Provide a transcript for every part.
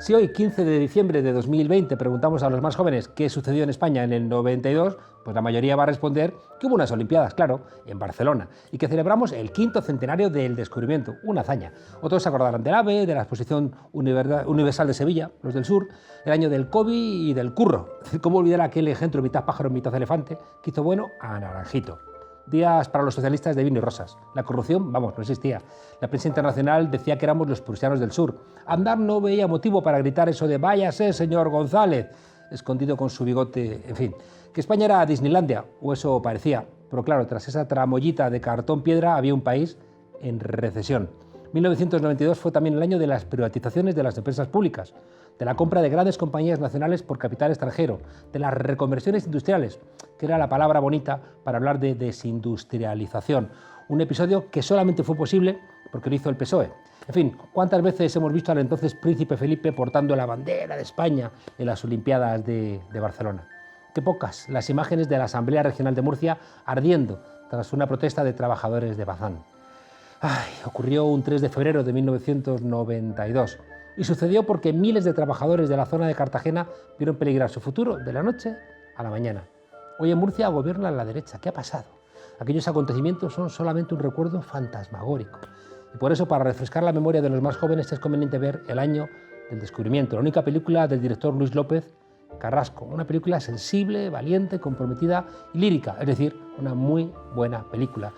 Si hoy, 15 de diciembre de 2020, preguntamos a los más jóvenes qué sucedió en España en el 92, pues la mayoría va a responder que hubo unas Olimpiadas, claro, en Barcelona, y que celebramos el 5º centenario del descubrimiento, una hazaña. Otros se acordarán del AVE, de la Exposición Universal de Sevilla, los del sur, el año del COVID y del curro. ¿Cómo olvidar aquel engendro mitad pájaro, mitad elefante que hizo bueno a Naranjito? Días para los socialistas de vino y rosas. La corrupción, vamos, no existía. La prensa internacional decía que éramos los prusianos del sur. Andar no veía motivo para gritar eso de váyase, señor González, escondido con su bigote, en fin. Que España era Disneylandia, o eso parecía. Pero claro, tras esa tramoyita de cartón piedra había un país en recesión. 1992 fue también el año de las privatizaciones de las empresas públicas, de la compra de grandes compañías nacionales por capital extranjero, de las reconversiones industriales, que era la palabra bonita para hablar de desindustrialización. Un episodio que solamente fue posible porque lo hizo el PSOE. En fin, ¿cuántas veces hemos visto al entonces príncipe Felipe portando la bandera de España en las Olimpiadas de Barcelona? Qué pocas las imágenes de la Asamblea Regional de Murcia ardiendo tras una protesta de trabajadores de Bazán. Ocurrió un 3 de febrero de 1992 y sucedió porque miles de trabajadores de la zona de Cartagena vieron peligrar su futuro de la noche a la mañana. Hoy en Murcia gobierna la derecha. ¿Qué ha pasado? Aquellos acontecimientos son solamente un recuerdo fantasmagórico. Y por eso, para refrescar la memoria de los más jóvenes, es conveniente ver El año del descubrimiento, la única película del director Luis López Carrasco. Una película sensible, valiente, comprometida y lírica, es decir, una muy buena película.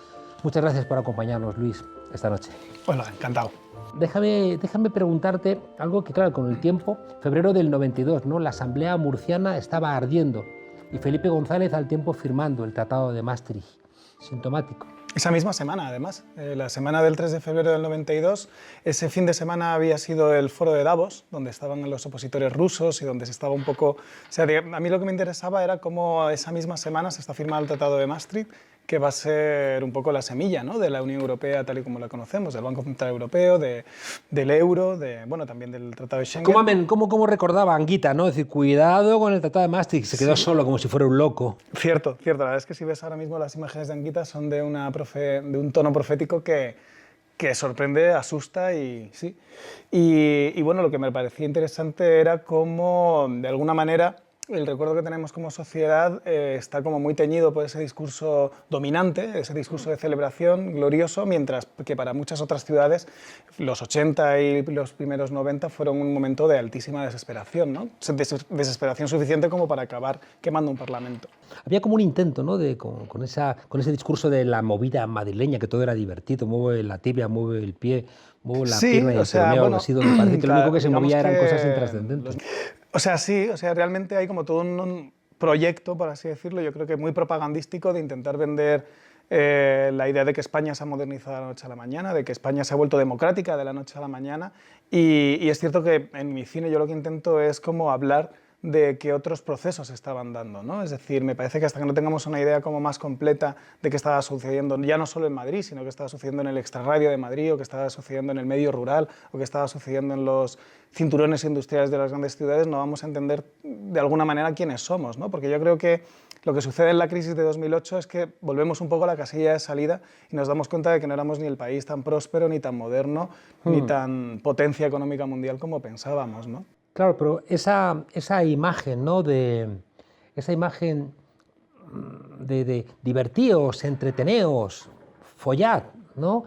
Muchas gracias por acompañarnos, Luis, esta noche. Hola, encantado. Déjame preguntarte algo que, claro, con el tiempo, febrero del 92, ¿no? La Asamblea Murciana estaba ardiendo y Felipe González al tiempo firmando el Tratado de Maastricht. Sintomático. Esa misma semana, además, la semana del 3 de febrero del 92, ese fin de semana había sido el foro de Davos, donde estaban los opositores rusos y donde se estaba un poco... O sea, a mí lo que me interesaba era cómo esa misma semana se está firmando el Tratado de Maastricht, que va a ser un poco la semilla, ¿no?, de la Unión Europea tal y como la conocemos, del Banco Central Europeo, del euro, bueno, también del Tratado de Schengen. ¿Cómo recordaba Anguita, ¿no? Es decir, cuidado con el Tratado de Maastricht, se quedó solo como si fuera un loco. Cierto. La verdad es que si ves ahora mismo las imágenes de Anguita son de un tono profético que sorprende, asusta y sí. Y bueno, lo que me parecía interesante era cómo, de alguna manera, el recuerdo que tenemos como sociedad está como muy teñido por ese discurso dominante, ese discurso de celebración glorioso, mientras que para muchas otras ciudades los 80 y los primeros 90 fueron un momento de altísima desesperación, ¿no? Desesperación suficiente como para acabar quemando un parlamento. Había como un intento, ¿no?, con ese discurso de la movida madrileña, que todo era divertido, mueve la tibia, mueve el pie, mueve la pierna y el peroneo, bueno, así, donde parece que lo único que se movía eran cosas intrascendentes. Realmente hay como todo un proyecto, por así decirlo, yo creo que muy propagandístico, de intentar vender la idea de que España se ha modernizado de la noche a la mañana, de que España se ha vuelto democrática de la noche a la mañana, y es cierto que en mi cine yo lo que intento es como hablar de qué otros procesos se estaban dando, ¿no? Es decir, me parece que hasta que no tengamos una idea como más completa de qué estaba sucediendo, ya no solo en Madrid, sino que estaba sucediendo en el extrarradio de Madrid, o que estaba sucediendo en el medio rural, o que estaba sucediendo en los cinturones industriales de las grandes ciudades, no vamos a entender de alguna manera quiénes somos, ¿no? Porque yo creo que lo que sucede en la crisis de 2008 es que volvemos un poco a la casilla de salida y nos damos cuenta de que no éramos ni el país tan próspero, ni tan moderno, ni tan potencia económica mundial como pensábamos, ¿no? Claro, pero esa imagen, ¿no?, esa imagen de divertíos, entreteneos, follad, ¿no?,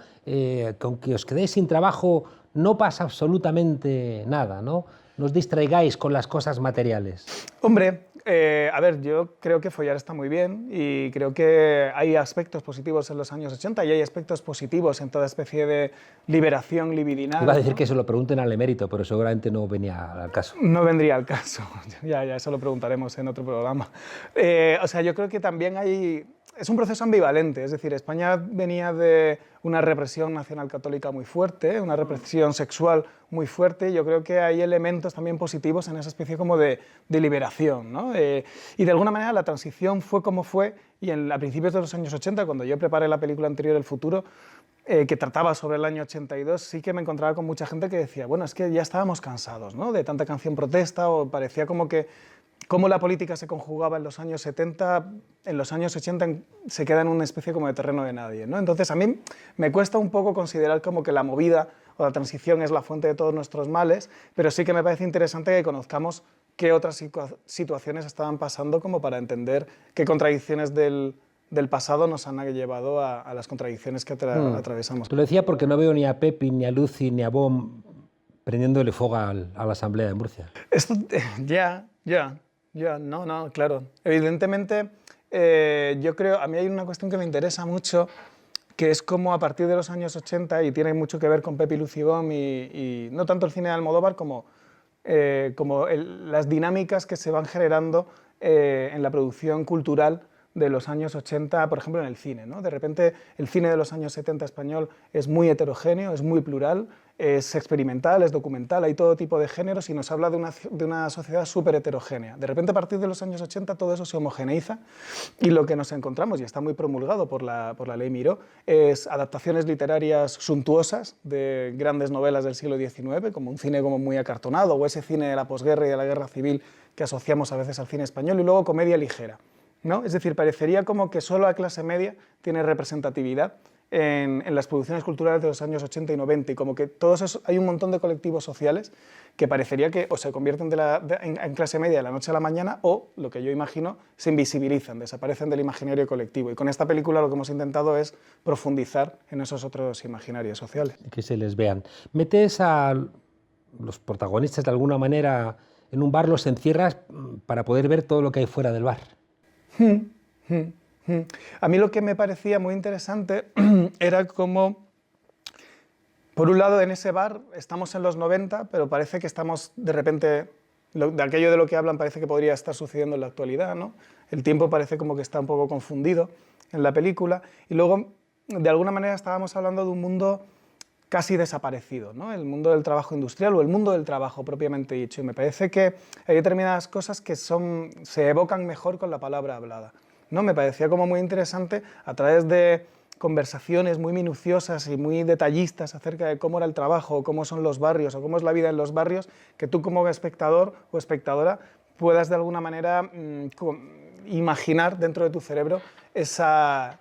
con que os quedéis sin trabajo no pasa absolutamente nada, ¿no? No os distraigáis con las cosas materiales. Hombre, a ver, yo creo que follar está muy bien y creo que hay aspectos positivos en los años 80 y hay aspectos positivos en toda especie de liberación libidinal. Iba a decir, ¿no?, que se lo pregunten al emérito, pero seguramente no venía al caso. No vendría al caso, ya eso lo preguntaremos en otro programa. O sea, yo creo que también es un proceso ambivalente, es decir, España venía de una represión nacional católica muy fuerte, una represión sexual muy fuerte, y yo creo que hay elementos también positivos en esa especie como de liberación, ¿no? Y de alguna manera la transición fue como fue, y a principios de los años 80, cuando yo preparé la película anterior, El futuro, que trataba sobre el año 82, sí que me encontraba con mucha gente que decía, bueno, es que ya estábamos cansados, ¿no?, de tanta canción protesta, o parecía como que cómo la política se conjugaba en los años 70, en los años 80 se queda en una especie como de terreno de nadie, ¿no? Entonces a mí me cuesta un poco considerar como que la movida o la transición es la fuente de todos nuestros males, pero sí que me parece interesante que conozcamos qué otras situaciones estaban pasando como para entender qué contradicciones del pasado nos han llevado a las contradicciones que atravesamos. Te lo decía porque no veo ni a Pepi, ni a Lucy, ni a Bom prendiéndole fuego a la Asamblea de Murcia. Esto, no, claro. Evidentemente, yo creo, a mí hay una cuestión que me interesa mucho, que es como a partir de los años 80, y tiene mucho que ver con Pepi, Lucy, Bom, y no tanto el cine de Almodóvar como las dinámicas que se van generando en la producción cultural de los años 80, por ejemplo, en el cine, ¿no? De repente, el cine de los años 70 español es muy heterogéneo, es muy plural, es experimental, es documental, hay todo tipo de géneros y nos habla de una sociedad súper heterogénea. De repente, a partir de los años 80, todo eso se homogeneiza y lo que nos encontramos, y está muy promulgado por la ley Miró, es adaptaciones literarias suntuosas de grandes novelas del siglo XIX, como un cine como muy acartonado, o ese cine de la posguerra y de la guerra civil que asociamos a veces al cine español, y luego comedia ligera, ¿no? Es decir, parecería como que solo la clase media tiene representatividad en las producciones culturales de los años 80 y 90, y como que todos esos, hay un montón de colectivos sociales que parecería que o se convierten en clase media de la noche a la mañana, o, lo que yo imagino, se invisibilizan, desaparecen del imaginario colectivo. Y con esta película lo que hemos intentado es profundizar en esos otros imaginarios sociales. Que se les vean. Metes a los protagonistas de alguna manera en un bar, los encierras para poder ver todo lo que hay fuera del bar. A mí lo que me parecía muy interesante era como, por un lado, en ese bar estamos en los 90, pero parece que estamos de repente, de aquello de lo que hablan parece que podría estar sucediendo en la actualidad, ¿no? El tiempo parece como que está un poco confundido en la película, y luego, de alguna manera, estábamos hablando de un mundo casi desaparecido, ¿no? El mundo del trabajo industrial o el mundo del trabajo propiamente dicho, y me parece que hay determinadas cosas que se evocan mejor con la palabra hablada, ¿no? Me parecía como muy interesante, a través de conversaciones muy minuciosas y muy detallistas acerca de cómo era el trabajo, o cómo son los barrios, o cómo es la vida en los barrios, que tú como espectador o espectadora puedas de alguna manera imaginar dentro de tu cerebro esas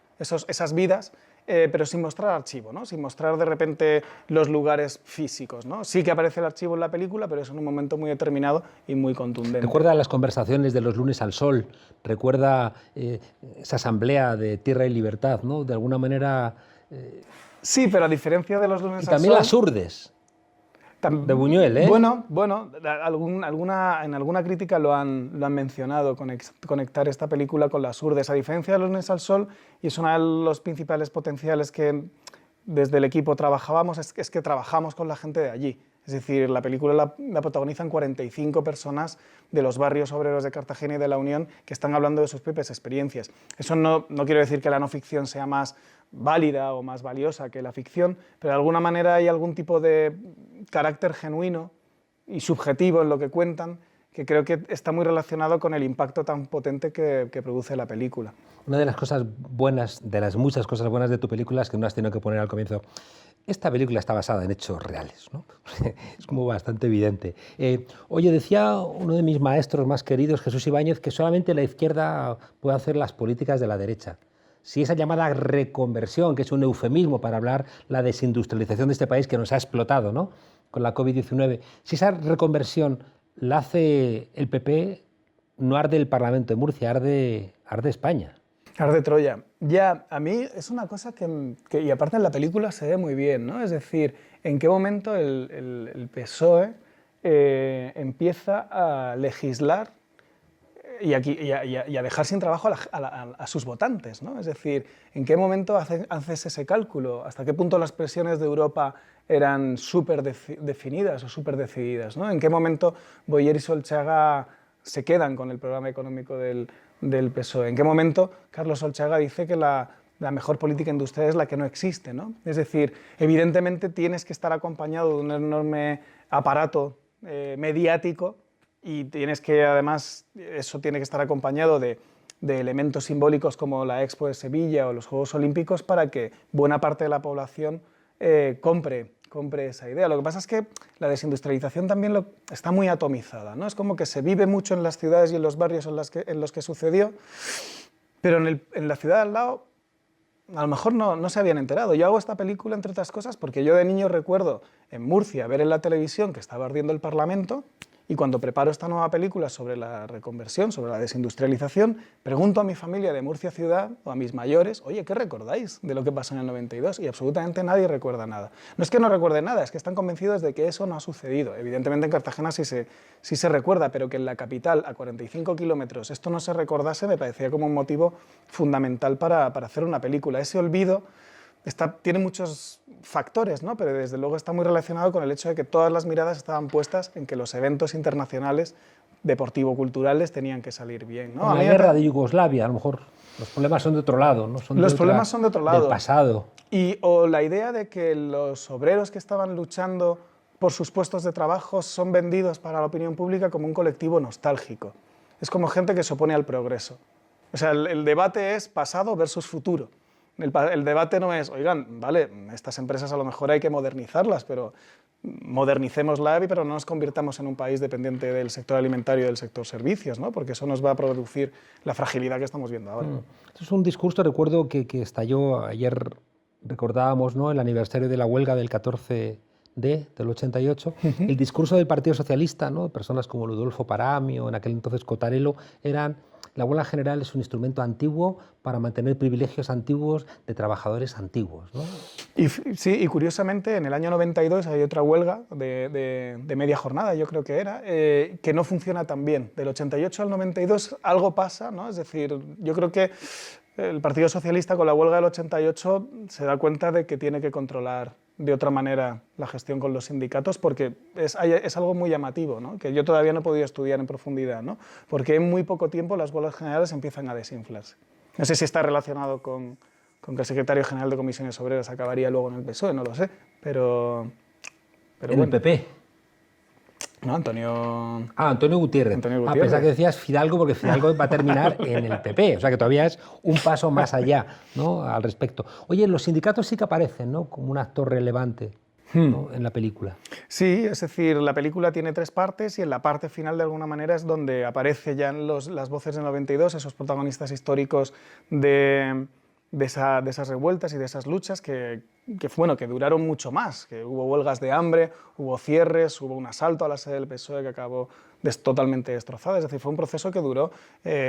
vidas, pero sin mostrar archivo, ¿no? Sin mostrar de repente los lugares físicos, ¿no? Sí que aparece el archivo en la película, pero es en un momento muy determinado y muy contundente. Recuerda las conversaciones de los lunes al sol, recuerda esa asamblea de Tierra y Libertad, ¿no? De alguna manera... Sí, pero a diferencia de los lunes al sol... Y también las urdes. De Buñuel, ¿eh? Bueno, en alguna crítica lo han mencionado, conectar esta película con las urdes. A diferencia de Los lunes al sol, y es uno de los principales potenciales que desde el equipo trabajábamos, es que trabajamos con la gente de allí. Es decir, la película la protagonizan 45 personas de los barrios obreros de Cartagena y de La Unión que están hablando de sus propias experiencias. Eso no quiero decir que la no ficción sea más válida o más valiosa que la ficción, pero de alguna manera hay algún tipo de carácter genuino y subjetivo en lo que cuentan, que creo que está muy relacionado con el impacto tan potente que produce la película. Una de las cosas buenas, de las muchas cosas buenas de tu película, es que no has tenido que poner al comienzo: esta película está basada en hechos reales, ¿no? Es como bastante evidente. Oye, decía uno de mis maestros más queridos, Jesús Ibáñez, que solamente la izquierda puede hacer las políticas de la derecha. Si esa llamada reconversión, que es un eufemismo para hablar la desindustrialización de este país que nos ha explotado, ¿no?, con la COVID-19, si esa reconversión la hace el PP, no arde el Parlamento de Murcia, arde España. Arde Troya. Ya, a mí es una cosa que y aparte en la película se ve muy bien, ¿no? Es decir, en qué momento el PSOE empieza a legislar y a dejar sin trabajo a sus votantes, ¿no? Es decir, ¿en qué momento haces ese cálculo? ¿Hasta qué punto las presiones de Europa eran súper definidas o súper decididas, ¿no? ¿En qué momento Boyer y Solchaga se quedan con el programa económico del PSOE? ¿En qué momento Carlos Solchaga dice que la mejor política industrial es la que no existe, ¿no? Es decir, evidentemente tienes que estar acompañado de un enorme aparato mediático, y tienes que, además, eso tiene que estar acompañado de elementos simbólicos como la Expo de Sevilla o los Juegos Olímpicos para que buena parte de la población compre esa idea. Lo que pasa es que la desindustrialización también está muy atomizada, ¿no? Es como que se vive mucho en las ciudades y en los barrios en los que sucedió, pero en la ciudad al lado a lo mejor no se habían enterado. Yo hago esta película, entre otras cosas, porque yo de niño recuerdo en Murcia ver en la televisión que estaba ardiendo el Parlamento, y cuando preparo esta nueva película sobre la reconversión, sobre la desindustrialización, pregunto a mi familia de Murcia ciudad o a mis mayores, oye, ¿qué recordáis de lo que pasó en el 92? Y absolutamente nadie recuerda nada. No es que no recuerde nada, es que están convencidos de que eso no ha sucedido. Evidentemente en Cartagena sí se recuerda, pero que en la capital, a 45 kilómetros, esto no se recordase, me parecía como un motivo fundamental para hacer una película. Ese olvido tiene muchos factores, ¿no? Pero desde luego está muy relacionado con el hecho de que todas las miradas estaban puestas en que los eventos internacionales deportivo-culturales tenían que salir bien, ¿no? Con la guerra de Yugoslavia, a lo mejor los problemas son de otro lado, ¿no? Los problemas son de otro lado. Del pasado. O la idea de que los obreros que estaban luchando por sus puestos de trabajo son vendidos para la opinión pública como un colectivo nostálgico. Es como gente que se opone al progreso. O sea, el debate es pasado versus futuro. El debate no es, oigan, vale, estas empresas a lo mejor hay que modernizarlas, pero modernicémosla, pero no nos convirtamos en un país dependiente del sector alimentario y del sector servicios, ¿no? Porque eso nos va a producir la fragilidad que estamos viendo ahora. Esto es un discurso, recuerdo, que estalló ayer, recordábamos, ¿no?, el aniversario de la huelga del 14D del 88, el discurso del Partido Socialista, ¿no?, personas como Ludolfo Paramio, en aquel entonces Cotarelo, eran: la huelga general es un instrumento antiguo para mantener privilegios antiguos de trabajadores antiguos, ¿no? Y curiosamente, en el año 92 hay otra huelga de media jornada, yo creo que era, que no funciona tan bien. Del 88 al 92 algo pasa, ¿no? Es decir, yo creo que el Partido Socialista con la huelga del 88 se da cuenta de que tiene que controlar de otra manera la gestión con los sindicatos, porque es algo muy llamativo, ¿no?, que yo todavía no he podido estudiar en profundidad, ¿no?, porque en muy poco tiempo las huelgas generales empiezan a desinflarse. No sé si está relacionado con que el secretario general de Comisiones Obreras acabaría luego en el PSOE, no lo sé, pero en bueno. el PP. No, Antonio... Antonio Gutiérrez. Pensaba que decías Fidalgo, porque Fidalgo va a terminar en el PP, o sea que todavía es un paso más allá, ¿no?, al respecto. Oye, los sindicatos sí que aparecen, ¿no?, como un actor relevante, ¿no?, en la película. Sí, es decir, la película tiene 3 partes y en la parte final, de alguna manera, es donde aparecen ya las voces del 92, esos protagonistas históricos de esas revueltas y de esas luchas que duraron mucho más, que hubo huelgas de hambre, hubo cierres, hubo un asalto a la sede del PSOE que acabó totalmente destrozada. Es decir, fue un proceso que duró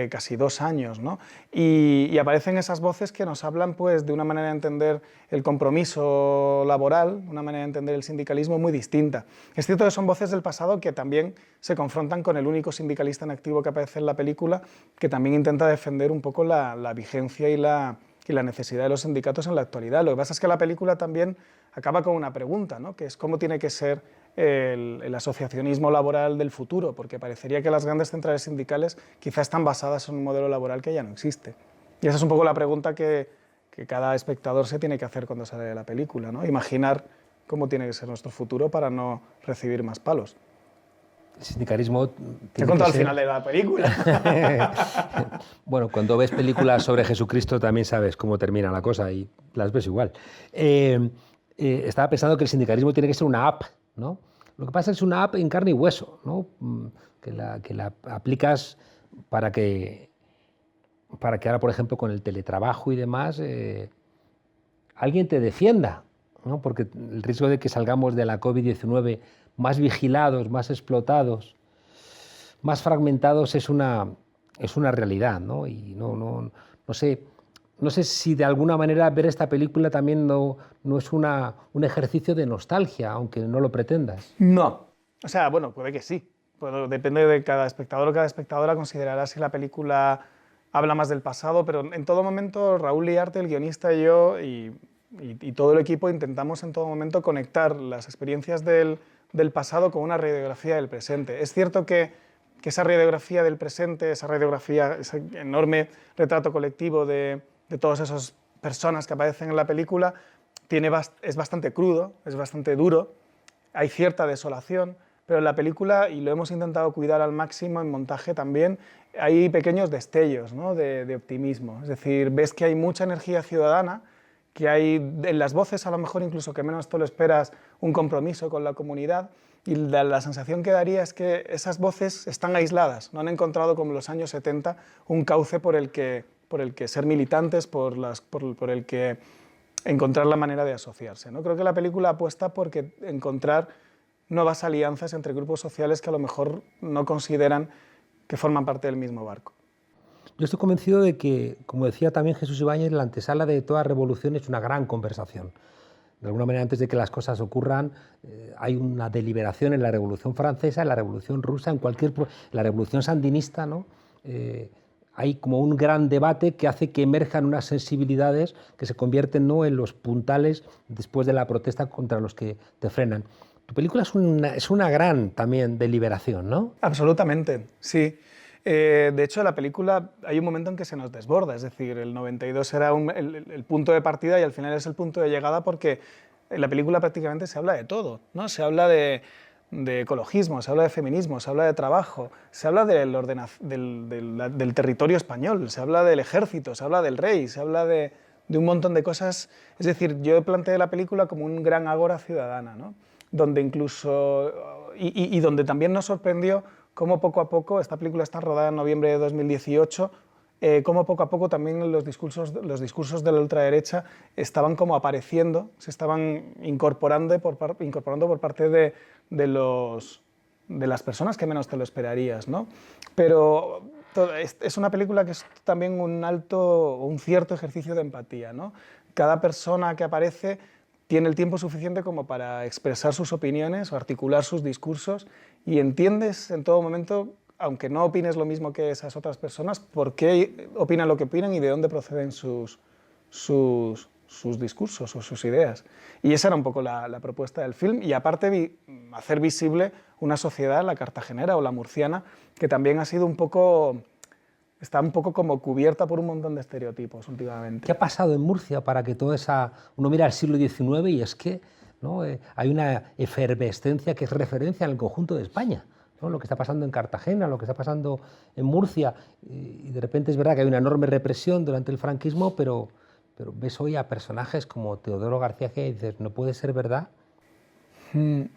casi 2 años, ¿no? Y aparecen esas voces que nos hablan, pues, de una manera de entender el compromiso laboral, una manera de entender el sindicalismo muy distinta. Es cierto que son voces del pasado que también se confrontan con el único sindicalista en activo que aparece en la película, que también intenta defender un poco la vigencia y la necesidad de los sindicatos en la actualidad. Lo que pasa es que la película también acaba con una pregunta, ¿no?, que es cómo tiene que ser el asociacionismo laboral del futuro, porque parecería que las grandes centrales sindicales quizás están basadas en un modelo laboral que ya no existe. Y esa es un poco la pregunta que cada espectador se tiene que hacer cuando sale de la película, ¿no?, imaginar cómo tiene que ser nuestro futuro para no recibir más palos. El sindicalismo... Te he contado al final de la película. Bueno, cuando ves películas sobre Jesucristo también sabes cómo termina la cosa y las ves igual. Estaba pensando que el sindicalismo tiene que ser una app, ¿no? Lo que pasa es una app en carne y hueso, ¿no?, que la aplicas para que ahora, por ejemplo, con el teletrabajo y demás, alguien te defienda, ¿no?, porque el riesgo de que salgamos de la COVID-19 más vigilados, más explotados, más fragmentados es una realidad, ¿no? Y no sé si de alguna manera ver esta película también no es un ejercicio de nostalgia, aunque no lo pretendas. No. O sea, bueno, puede que sí. Depende de cada espectador o cada espectadora, considerará si la película habla más del pasado, pero en todo momento Raúl Liarte, el guionista, y yo y todo el equipo intentamos en todo momento conectar las experiencias del pasado con una radiografía del presente. Es cierto que esa radiografía del presente, esa radiografía, ese enorme retrato colectivo de todas esas personas que aparecen en la película, es bastante crudo, es bastante duro, hay cierta desolación, pero en la película, y lo hemos intentado cuidar al máximo en montaje también, hay pequeños destellos, ¿no?, de optimismo. Es decir, ves que hay mucha energía ciudadana, que hay en las voces, a lo mejor incluso que menos tú lo esperas, un compromiso con la comunidad, y la sensación que daría es que esas voces están aisladas, no han encontrado, como en los años 70, un cauce por el que por el que ser militantes, por el que encontrar la manera de asociarse, ¿no? Creo que la película apuesta por encontrar nuevas alianzas entre grupos sociales que a lo mejor no consideran que forman parte del mismo barco. Yo estoy convencido de que, como decía también Jesús Ibáñez, la antesala de toda revolución es una gran conversación. De alguna manera, antes de que las cosas ocurran, hay una deliberación en la Revolución Francesa, en la Revolución Rusa, la Revolución Sandinista, ¿no? Hay como un gran debate que hace que emerjan unas sensibilidades que se convierten, ¿no?, en los puntales después de la protesta contra los que te frenan. Tu película es una gran también deliberación, ¿no? Absolutamente, sí. De hecho, la película hay un momento en que se nos desborda, es decir, el 92 era el punto de partida y al final es el punto de llegada, porque en la película prácticamente se habla de todo, ¿no? Se habla de ecologismo, se habla de feminismo, se habla de trabajo, se habla del territorio español, se habla del ejército, se habla del rey, se habla de un montón de cosas. Es decir, yo planteé la película como un gran ágora ciudadana, ¿no? Donde incluso, y donde también nos sorprendió cómo poco a poco, esta película está rodada en noviembre de 2018, cómo poco a poco también los discursos de la ultraderecha estaban como apareciendo, se estaban incorporando por parte de las personas que menos te lo esperarías, ¿no? Pero es una película que es también un cierto ejercicio de empatía, ¿no? Cada persona que aparece tiene el tiempo suficiente como para expresar sus opiniones o articular sus discursos, y entiendes en todo momento, aunque no opines lo mismo que esas otras personas, por qué opinan lo que opinan y de dónde proceden sus discursos o sus ideas. Y esa era un poco la propuesta del film, y aparte hacer visible una sociedad, la cartagenera o la murciana, que también está un poco como cubierta por un montón de estereotipos últimamente. ¿Qué ha pasado en Murcia para que toda esa... Uno mira al siglo XIX y es que, ¿no?, hay una efervescencia que es referencia en el conjunto de España, ¿no? Lo que está pasando en Cartagena, lo que está pasando en Murcia, y de repente es verdad que hay una enorme represión durante el franquismo, pero ves hoy a personajes como Teodoro García que dices, no puede ser verdad. En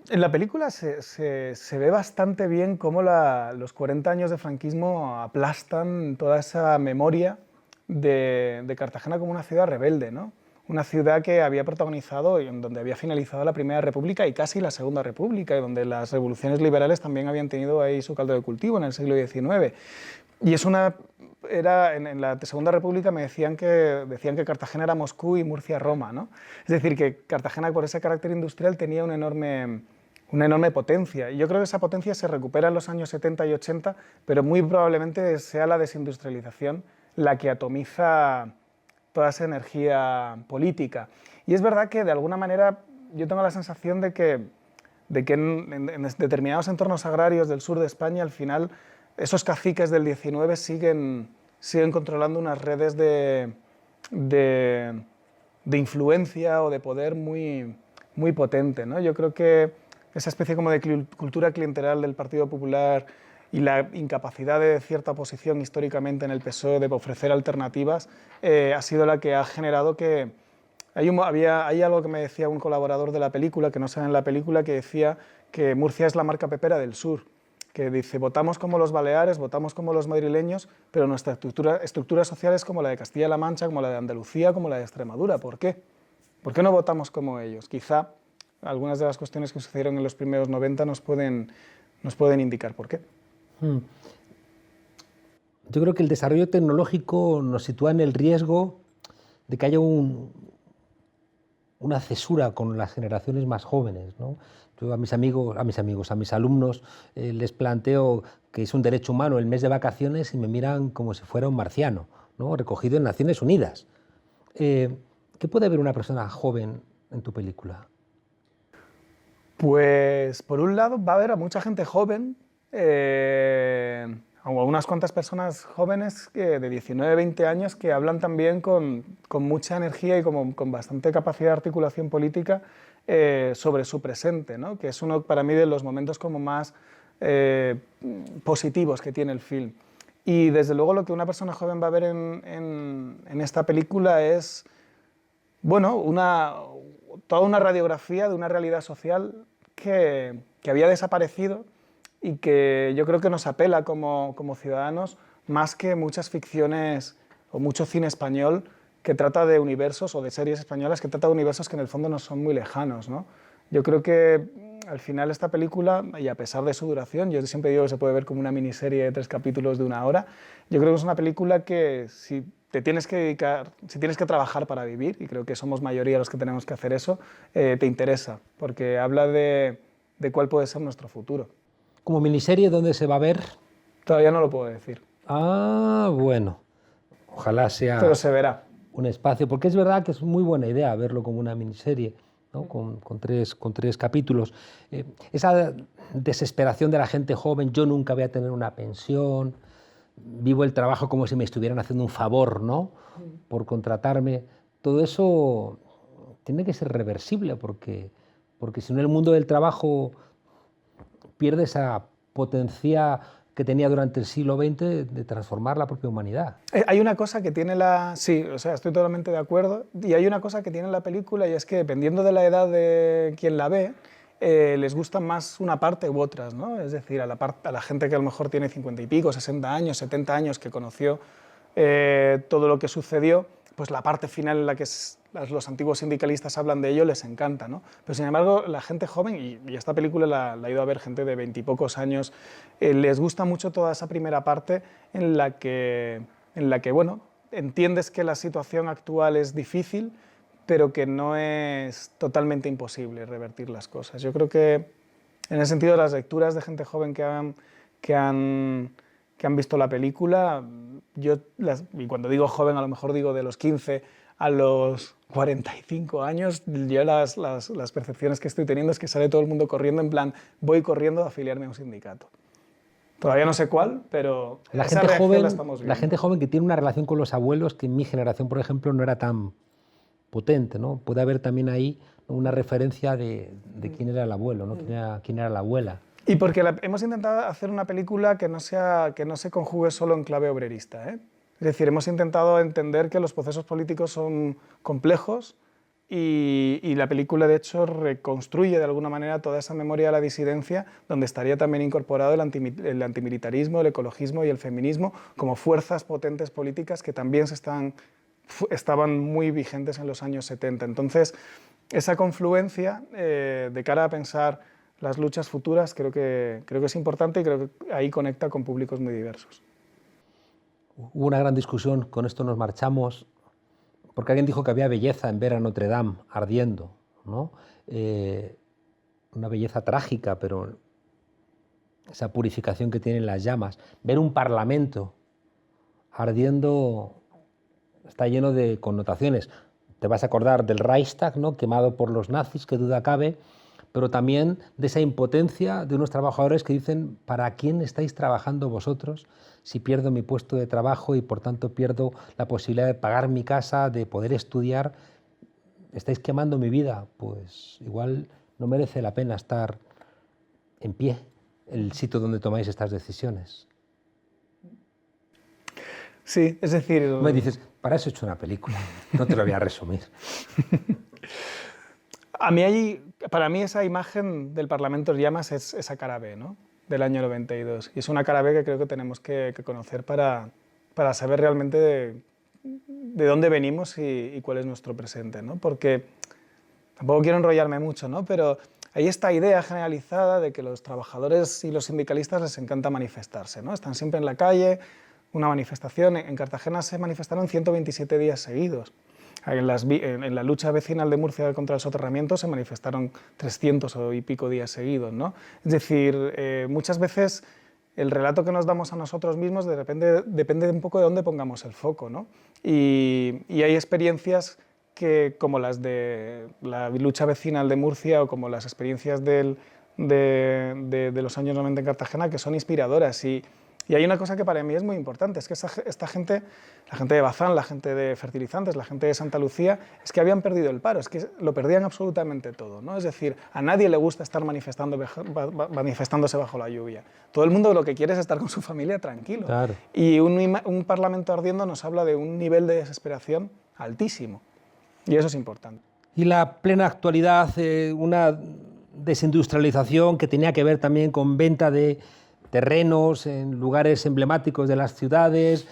la película se ve bastante bien cómo los 40 años de franquismo aplastan toda esa memoria de Cartagena como una ciudad rebelde, ¿no? Una ciudad que había protagonizado y en donde había finalizado la Primera República y casi la Segunda República, y donde las revoluciones liberales también habían tenido ahí su caldo de cultivo en el siglo XIX. Y en la Segunda República decían que Cartagena era Moscú y Murcia Roma, ¿no? Es decir, que Cartagena, por ese carácter industrial, tenía una enorme potencia. Y yo creo que esa potencia se recupera en los años 70 y 80, pero muy probablemente sea la desindustrialización la que atomiza toda esa energía política. Y es verdad que, de alguna manera, yo tengo la sensación de que en determinados entornos agrarios del sur de España, al final, esos caciques del 19 siguen controlando unas redes de influencia o de poder muy potente, ¿no? Yo creo que esa especie como de cultura clientelar del Partido Popular y la incapacidad de cierta oposición históricamente en el PSOE de ofrecer alternativas ha sido la que ha generado que... Hay algo que me decía un colaborador de la película, que no sale en la película, que decía que Murcia es la marca pepera del sur, que dice, votamos como los baleares, votamos como los madrileños, pero nuestra estructura social es como la de Castilla-La Mancha, como la de Andalucía, como la de Extremadura. ¿Por qué? ¿Por qué no votamos como ellos? Quizá algunas de las cuestiones que sucedieron en los primeros 90 nos pueden indicar por qué. Yo creo que el desarrollo tecnológico nos sitúa en el riesgo de que haya una cesura con las generaciones más jóvenes, ¿no? Yo a mis alumnos les planteo que es un derecho humano el mes de vacaciones y me miran como si fuera un marciano, ¿no?, recogido en Naciones Unidas. ¿Qué puede ver una persona joven en tu película? Pues, por un lado, va a haber a mucha gente joven, o a unas cuantas personas jóvenes de 19, 20 años que hablan también con mucha energía y con bastante capacidad de articulación política sobre su presente, ¿no? Que es uno para mí de los momentos como más positivos que tiene el film. Y desde luego lo que una persona joven va a ver en esta película es, bueno, toda una radiografía de una realidad social que había desaparecido y que yo creo que nos apela como ciudadanos más que muchas ficciones o mucho cine español que trata de universos, o de series españolas que trata de universos que en el fondo no son muy lejanos, ¿no? Yo creo que al final esta película, y a pesar de su duración, yo siempre digo que se puede ver como una miniserie de 3 capítulos de 1 hora, yo creo que es una película que si te tienes que dedicar, si tienes que trabajar para vivir, y creo que somos mayoría los que tenemos que hacer eso, te interesa, porque habla de cuál puede ser nuestro futuro. Como miniserie, ¿dónde se va a ver? Todavía no lo puedo decir, Ah, bueno, ojalá sea pero se verá. un espacio, porque es verdad que es muy buena idea verlo como una miniserie, ¿no? con tres capítulos. Esa desesperación de la gente joven, yo nunca voy a tener una pensión, vivo el trabajo como si me estuvieran haciendo un favor, ¿no? Por contratarme, todo eso tiene que ser reversible, porque si no el mundo del trabajo pierde esa potencia que tenía durante el siglo XX de transformar la propia humanidad. Hay una cosa que tiene la... Sí, o sea, estoy totalmente de acuerdo. Y hay una cosa que tiene la película, y es que dependiendo de la edad de quien la ve, les gusta más una parte u otras, ¿no? Es decir, a la gente que a lo mejor tiene 50 y pico, 60 años, 70 años, que conoció todo lo que sucedió, pues la parte final en la que los antiguos sindicalistas hablan de ello les encanta, ¿no? Pero sin embargo, la gente joven, y esta película la ha ido a ver gente de 20 y pocos años, les gusta mucho toda esa primera parte en la que, bueno, entiendes que la situación actual es difícil, pero que no es totalmente imposible revertir las cosas. Yo creo que, en ese sentido, las lecturas de gente joven que han visto la película, y cuando digo joven a lo mejor digo de los 15 a los 45 años, yo las percepciones que estoy teniendo es que sale todo el mundo corriendo, en plan, voy corriendo a afiliarme a un sindicato. Todavía no sé cuál, pero esa reacción la estamos viendo. La gente joven que tiene una relación con los abuelos que en mi generación, por ejemplo, no era tan potente, ¿no? Puede haber también ahí una referencia de quién era el abuelo, ¿no? Quién era la abuela. Y porque hemos intentado hacer una película que no se conjugue solo en clave obrerista, ¿eh? Es decir, hemos intentado entender que los procesos políticos son complejos y la película, de hecho, reconstruye de alguna manera toda esa memoria de la disidencia, donde estaría también incorporado el antimilitarismo, el ecologismo y el feminismo como fuerzas potentes políticas que también estaban muy vigentes en los años 70. Entonces, esa confluencia de cara a pensar las luchas futuras creo que es importante, y creo que ahí conecta con públicos muy diversos. Hubo una gran discusión, con esto nos marchamos, porque alguien dijo que había belleza en ver a Notre Dame ardiendo, ¿no? Una belleza trágica, pero esa purificación que tienen las llamas. Ver un parlamento ardiendo está lleno de connotaciones. Te vas a acordar del Reichstag, ¿no? Quemado por los nazis, qué duda cabe, pero también de esa impotencia de unos trabajadores que dicen: ¿para quién estáis trabajando vosotros si pierdo mi puesto de trabajo y por tanto pierdo la posibilidad de pagar mi casa, de poder estudiar? ¿Estáis quemando mi vida? Pues igual no merece la pena estar en pie el sitio donde tomáis estas decisiones. Sí, es decir... Me dices, para eso he hecho una película, no te lo voy a resumir. Para mí esa imagen del Parlamento en llamas es esa cara B, ¿no? Del año 92. Y es una cara B que creo que tenemos que conocer para saber realmente de dónde venimos y cuál es nuestro presente, ¿no? Porque tampoco quiero enrollarme mucho, ¿no? Pero hay esta idea generalizada de que los trabajadores y los sindicalistas les encanta manifestarse, ¿no? Están siempre en la calle, una manifestación. En Cartagena se manifestaron 127 días seguidos. En la lucha vecinal de Murcia contra el soterramiento se manifestaron 300 y pico días seguidos, ¿no? Es decir, muchas veces el relato que nos damos a nosotros mismos depende un poco de dónde pongamos el foco, ¿no? Y hay experiencias como las de la lucha vecinal de Murcia o como las experiencias de los años 90 en Cartagena, que son inspiradoras. Y hay una cosa que para mí es muy importante, es que esta gente, la gente de Bazán, la gente de fertilizantes, la gente de Santa Lucía, es que habían perdido el paro, es que lo perdían absolutamente todo, ¿no? Es decir, a nadie le gusta estar manifestándose bajo la lluvia. Todo el mundo lo que quiere es estar con su familia tranquilo. Claro. Y un parlamento ardiendo nos habla de un nivel de desesperación altísimo. Y eso es importante. Y la plena actualidad, una desindustrialización que tenía que ver también con venta de terrenos, en lugares emblemáticos de las ciudades.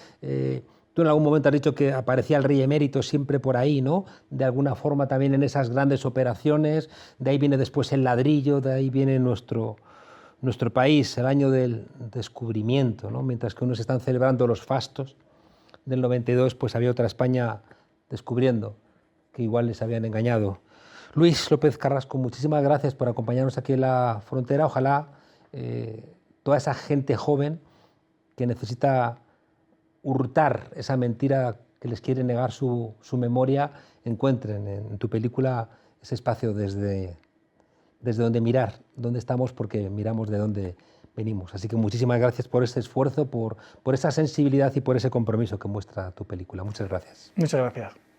Tú en algún momento has dicho que aparecía el rey emérito siempre por ahí, ¿no? De alguna forma también en esas grandes operaciones. De ahí viene después el ladrillo, de ahí viene nuestro país, el año del descubrimiento, ¿no? Mientras que unos están celebrando los fastos del 92, pues había otra España descubriendo que igual les habían engañado. Luis López Carrasco, muchísimas gracias por acompañarnos aquí en la frontera. Ojalá toda esa gente joven que necesita hurtar esa mentira que les quiere negar su memoria, encuentren en tu película ese espacio desde donde mirar, dónde estamos, porque miramos de dónde venimos. Así que muchísimas gracias por ese esfuerzo, por esa sensibilidad y por ese compromiso que muestra tu película. Muchas gracias. Muchas gracias.